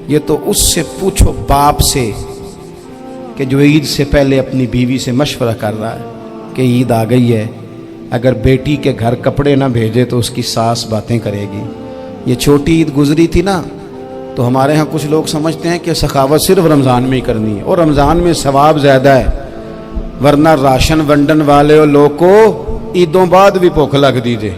یہ تو اس سے پوچھو باپ سے کہ جو عید سے پہلے اپنی بیوی سے مشورہ کر رہا ہے کہ عید آ گئی ہے، اگر بیٹی کے گھر کپڑے نہ بھیجے تو اس کی ساس باتیں کرے گی۔ یہ چھوٹی عید گزری تھی نا، تو ہمارے ہاں کچھ لوگ سمجھتے ہیں کہ سخاوت صرف رمضان میں ہی کرنی ہے، اور رمضان میں ثواب زیادہ ہے، ورنہ راشن ونڈن والے لوگ کو عیدوں بعد بھی بھوک لگ دیجئے،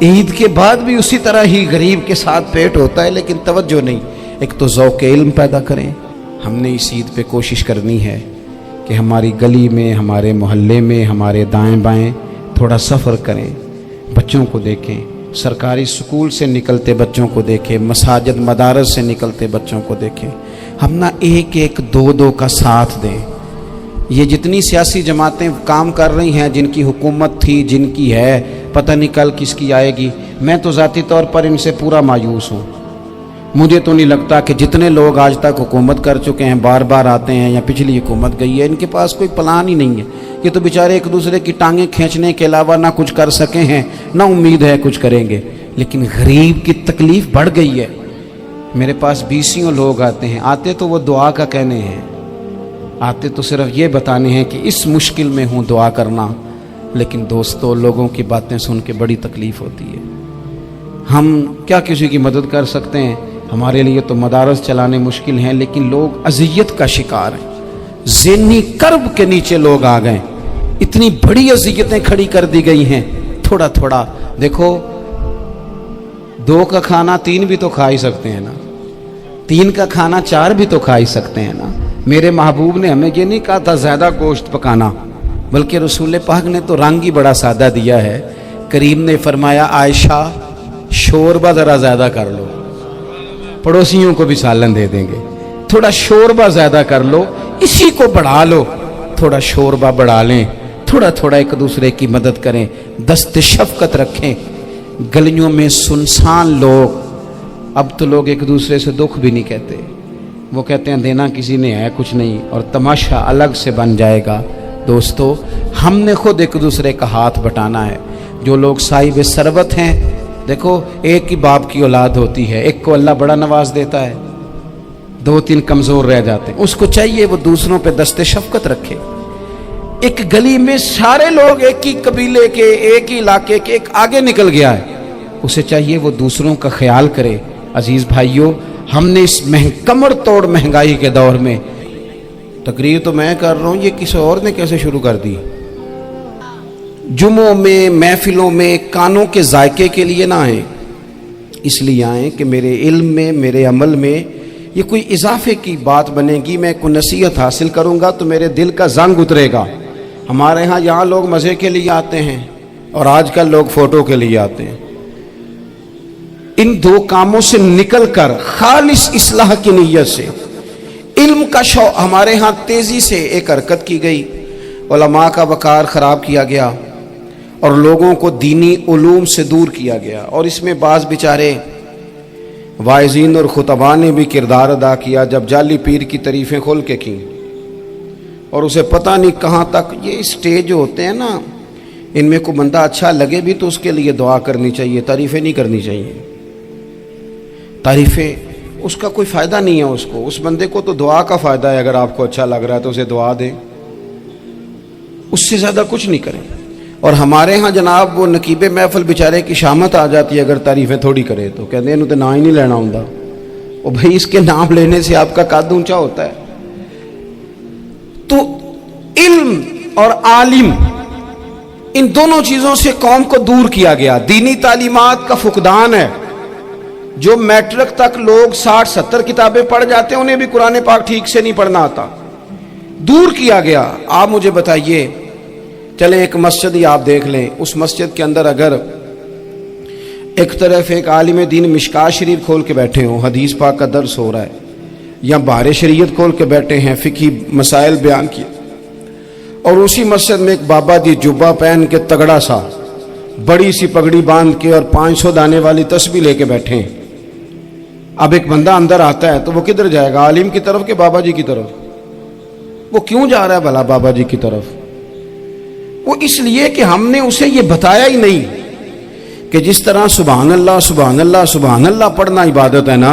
عید کے بعد بھی اسی طرح ہی غریب کے ساتھ پیٹ ہوتا ہے، لیکن توجہ نہیں۔ ایک تو ذوق علم پیدا کریں۔ ہم نے اس عید پہ کوشش کرنی ہے کہ ہماری گلی میں، ہمارے محلے میں، ہمارے دائیں بائیں تھوڑا سفر کریں، بچوں کو دیکھیں، سرکاری سکول سے نکلتے بچوں کو دیکھیں، مساجد مدارس سے نکلتے بچوں کو دیکھیں۔ ہم نہ ایک ایک دو دو کا ساتھ دیں۔ یہ جتنی سیاسی جماعتیں کام کر رہی ہیں، جن کی حکومت تھی، جن کی ہے، پتہ نہیں کل کس کی آئے گی، میں تو ذاتی طور پر ان سے پورا مایوس ہوں۔ مجھے تو نہیں لگتا کہ جتنے لوگ آج تک حکومت کر چکے ہیں، بار بار آتے ہیں یا پچھلی حکومت گئی ہے، ان کے پاس کوئی پلان ہی نہیں ہے۔ یہ تو بیچارے ایک دوسرے کی ٹانگیں کھینچنے کے علاوہ نہ کچھ کر سکے ہیں، نہ امید ہے کچھ کریں گے۔ لیکن غریب کی تکلیف بڑھ گئی ہے۔ میرے پاس 20 لوگ آتے ہیں، آتے تو وہ دعا کا کہنے ہیں، آتے تو صرف یہ بتانے ہیں کہ اس مشکل میں ہوں، دعا کرنا۔ لیکن دوستو، لوگوں کی باتیں سن کے بڑی تکلیف ہوتی ہے۔ ہم کیا کسی کی مدد کر سکتے ہیں؟ ہمارے لیے تو مدارس چلانے مشکل ہیں، لیکن لوگ اذیت کا شکار ہیں۔ ذہنی کرب کے نیچے لوگ آ گئے، اتنی بڑی اذیتیں کھڑی کر دی گئی ہیں۔ تھوڑا تھوڑا دیکھو، 2 کا کھانا 3 بھی تو کھا ہی سکتے ہیں نا، 3 کا کھانا 4 بھی تو کھا ہی سکتے ہیں نا۔ میرے محبوب نے ہمیں یہ نہیں کہا تھا زیادہ گوشت پکانا، بلکہ رسول پاک نے تو رنگ ہی بڑا سادہ دیا ہے۔ کریم نے فرمایا، عائشہ شوربہ ذرا زیادہ کر لو، پڑوسیوں کو بھی سالن دے دیں گے، تھوڑا شوربہ زیادہ کر لو، اسی کو بڑھا لو، تھوڑا شوربہ بڑھا لیں، تھوڑا تھوڑا ایک دوسرے کی مدد کریں، دست شفقت رکھیں۔ گلیوں میں سنسان لوگ، اب تو لوگ ایک دوسرے سے دکھ بھی نہیں کہتے، وہ کہتے ہیں دینا کسی نے ہے کچھ نہیں، اور تماشا الگ سے بن جائے گا۔ دوستو، ہم نے خود ایک دوسرے کا ہاتھ بٹانا ہے۔ جو لوگ صاحب ثروت ہیں، دیکھو ایک ہی باپ کی اولاد ہوتی ہے، ایک کو اللہ بڑا نواز دیتا ہے، 2-3 کمزور رہ جاتے ہیں، اس کو چاہیے وہ دوسروں پہ دست شفقت رکھے۔ ایک گلی میں سارے لوگ ایک ہی قبیلے کے، ایک ہی علاقے کے، ایک آگے نکل گیا ہے، اسے چاہیے وہ دوسروں کا خیال کرے۔ عزیز بھائیوں، ہم نے اس کمر توڑ مہنگائی کے دور میں، تقریر تو میں کر رہا ہوں، یہ کسی اور نے کیسے شروع کر دی؟ جمعوں میں، محفلوں میں کانوں کے ذائقے کے لیے نہ آئیں، اس لیے آئیں کہ میرے علم میں، میرے عمل میں یہ کوئی اضافے کی بات بنے گی، میں کوئی نصیحت حاصل کروں گا تو میرے دل کا زنگ اترے گا۔ ہمارے ہاں یہاں لوگ مزے کے لیے آتے ہیں، اور آج کل لوگ فوٹو کے لیے آتے ہیں۔ ان 2 کاموں سے نکل کر خالص اصلاح کی نیت سے، علم کا شوق، ہمارے ہاں تیزی سے ایک حرکت کی گئی، علماء کا وقار خراب کیا گیا، اور لوگوں کو دینی علوم سے دور کیا گیا، اور اس میں بعض بیچارے واعظین اور خطباء نے بھی کردار ادا کیا، جب جعلی پیر کی تعریفیں کھول کے کی، اور اسے پتہ نہیں کہاں تک۔ یہ اسٹیج جو ہوتے ہیں نا، ان میں کوئی بندہ اچھا لگے بھی تو اس کے لیے دعا کرنی چاہیے، تعریفیں نہیں کرنی چاہیے۔ تعریفیں اس کا کوئی فائدہ نہیں ہے، اس بندے کو تو دعا کا فائدہ ہے۔ اگر آپ کو اچھا لگ رہا ہے تو اسے دعا دیں، اس سے زیادہ کچھ نہیں کریں۔ اور ہمارے ہاں جناب وہ نقیب محفل بیچارے کی شامت آ جاتی ہے اگر تعریفیں تھوڑی کرے تو، کہتے ہیں انہوں تو نام ہی نہیں لینا ہوں، وہ بھائی اس کے نام لینے سے آپ کا قد اونچا ہوتا ہے۔ تو علم اور عالم، ان دونوں چیزوں سے قوم کو دور کیا گیا۔ دینی تعلیمات کا فقدان ہے۔ جو میٹرک تک لوگ 60-70 کتابیں پڑھ جاتے ہیں، انہیں بھی قرآن پاک ٹھیک سے نہیں پڑھنا آتا، دور کیا گیا۔ آپ مجھے بتائیے، چلیں ایک مسجد ہی آپ دیکھ لیں، اس مسجد کے اندر اگر ایک طرف ایک عالم دین مشکات شریف کھول کے بیٹھے ہوں، حدیث پاک کا درس ہو رہا ہے، یا بہار شریعت کھول کے بیٹھے ہیں، فقہی مسائل بیان کیے، اور اسی مسجد میں ایک بابا جی جبہ پہن کے تگڑا سا بڑی سی پگڑی باندھ کے اور 500 دانے والی تسبیح لے کے بیٹھے ہیں، اب ایک بندہ اندر آتا ہے تو وہ کدھر جائے گا؟ عالم کی طرف کہ بابا جی کی طرف؟ وہ کیوں جا رہا ہے بھلا بابا جی کی طرف؟ وہ اس لیے کہ ہم نے اسے یہ بتایا ہی نہیں کہ جس طرح سبحان اللہ سبحان اللہ سبحان اللہ پڑھنا عبادت ہے نا،